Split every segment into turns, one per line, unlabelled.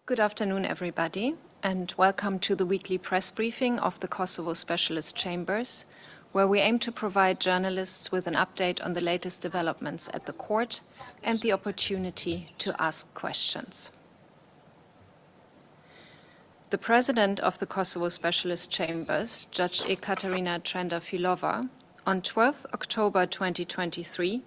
Good afternoon, everybody, and welcome to the weekly press briefing of the Kosovo Specialist Chambers, where we aim to provide journalists with an update on the latest developments at the court and the opportunity to ask questions. The president of the Kosovo Specialist Chambers, Judge Ekaterina Trendafilova, on 12 October 2023,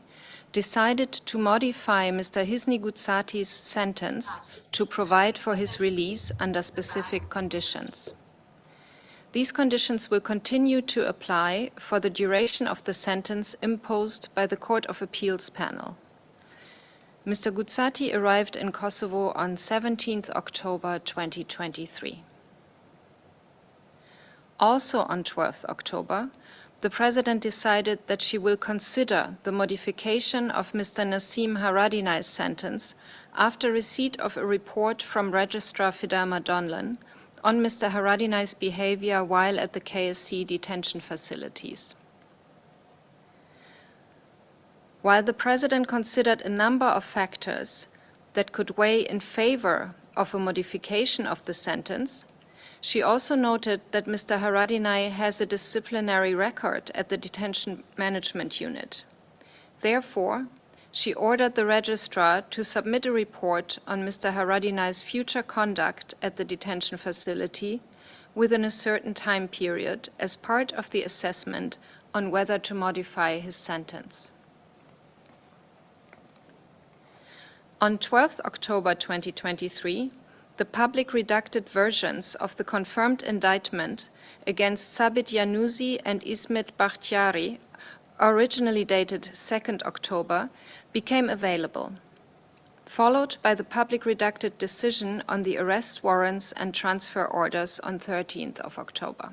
decided to modify Mr. Hisni Gutsati's sentence to provide for his release under specific conditions. These conditions will continue to apply for the duration of the sentence imposed by the Court of Appeals panel. Mr. Gutsati arrived in Kosovo on 17 October 2023. Also on 12 October, the President decided that she will consider the modification of Mr. Nasim Haradinaj's sentence after receipt of a report from Registrar Fidelma Donlan on Mr. Haradinaj's behavior while at the KSC detention facilities. While the President considered a number of factors that could weigh in favor of a modification of the sentence, she also noted that Mr. Haradinaj has a disciplinary record at the Detention Management Unit. Therefore, she ordered the registrar to submit a report on Mr. Haradinaj's future conduct at the detention facility within a certain time period as part of the assessment on whether to modify his sentence. On 12 October 2023, the public redacted versions of the confirmed indictment against Sabit Yanuzi and Ismet Bakhtiari, originally dated 2 October, became available, followed by the public redacted decision on the arrest warrants and transfer orders on 13 October.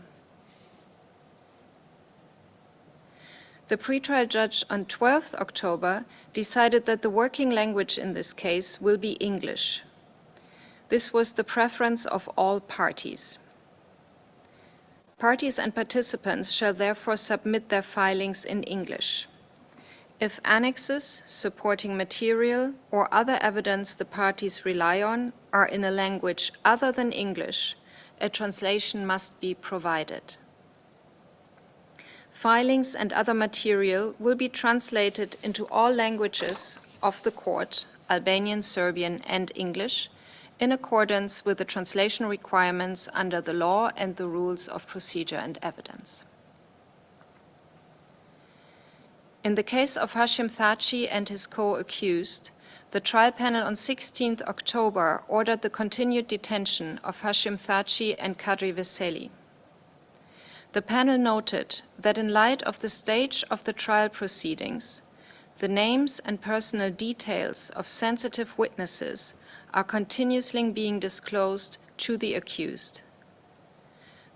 The pretrial judge on 12 October decided that the working language in this case will be English. This was the preference of all parties. Parties and participants shall therefore submit their filings in English. If annexes, supporting material, or other evidence the parties rely on are in a language other than English, a translation must be provided. Filings and other material will be translated into all languages of the court, Albanian, Serbian, and English, in accordance with the translation requirements under the law and the rules of procedure and evidence. In the case of Hashim Thaçi and his co-accused, the trial panel on 16 October ordered the continued detention of Hashim Thaçi and Kadri Veseli. The panel noted that in light of the stage of the trial proceedings, the names and personal details of sensitive witnesses are continuously being disclosed to the accused.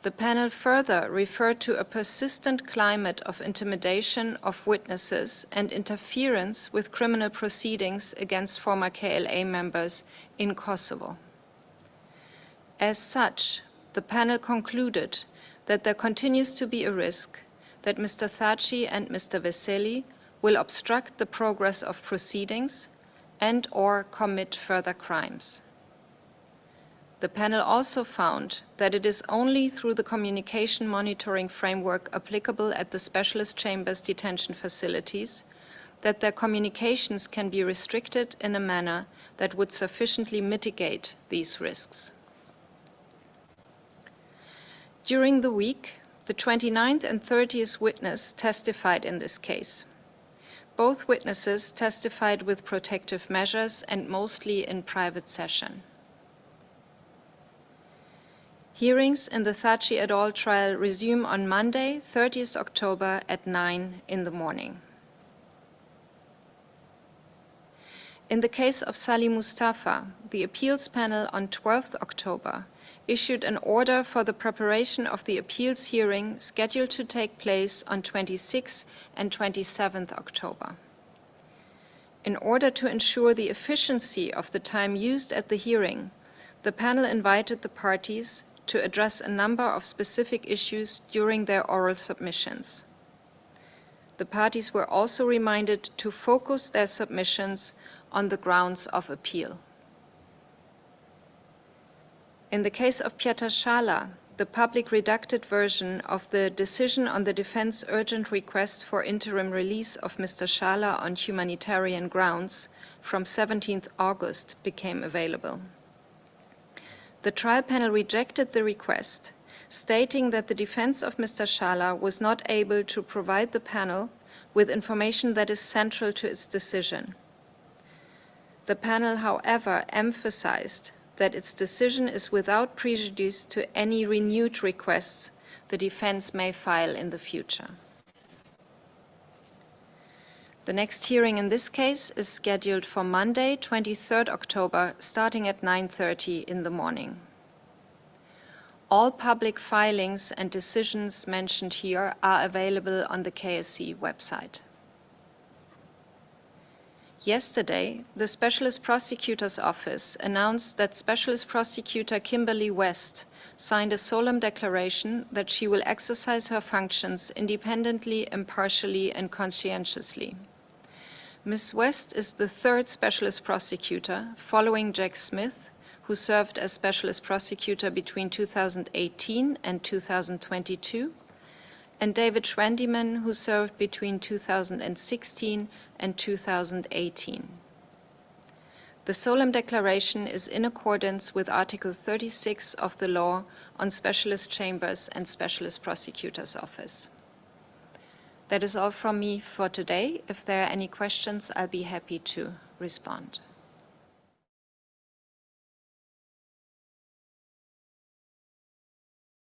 The panel further referred to a persistent climate of intimidation of witnesses and interference with criminal proceedings against former KLA members in Kosovo. As such, the panel concluded that there continues to be a risk that Mr. Thaçi and Mr. Veseli will obstruct the progress of proceedings and/or commit further crimes. The panel also found that it is only through the communication monitoring framework applicable at the Specialist Chambers detention facilities that their communications can be restricted in a manner that would sufficiently mitigate these risks. During the week, the 29th and 30th witness testified in this case. Both witnesses testified with protective measures and mostly in private session. Hearings in the Thaçi et al. Trial resume on Monday, 30th October at 9 in the morning. In the case of Salih Mustafa, the appeals panel on 12th October issued an order for the preparation of the appeals hearing scheduled to take place on 26 and 27 October. In order to ensure the efficiency of the time used at the hearing, the panel invited the parties to address a number of specific issues during their oral submissions. The parties were also reminded to focus their submissions on the grounds of appeal. In the case of Piotr Schala, the public redacted version of the decision on the defense urgent request for interim release of Mr. Schala on humanitarian grounds from 17th August became available. The trial panel rejected the request, stating that the defense of Mr. Schala was not able to provide the panel with information that is central to its decision. The panel, however, emphasized that its decision is without prejudice to any renewed requests the defense may file in the future. The next hearing in this case is scheduled for Monday, 23rd October, starting at 9:30 in the morning. All public filings and decisions mentioned here are available on the KSC website. Yesterday, the Specialist Prosecutor's Office announced that Specialist Prosecutor Kimberly West signed a solemn declaration that she will exercise her functions independently, impartially, and conscientiously. Ms. West is the third Specialist Prosecutor, following Jack Smith, who served as Specialist Prosecutor between 2018 and 2022, and David Schwendimann, who served between 2016 and 2018. The solemn declaration is in accordance with Article 36 of the law on Specialist Chambers and Specialist Prosecutor's Office. That is all from me for today. If there are any questions, I'll be happy to respond.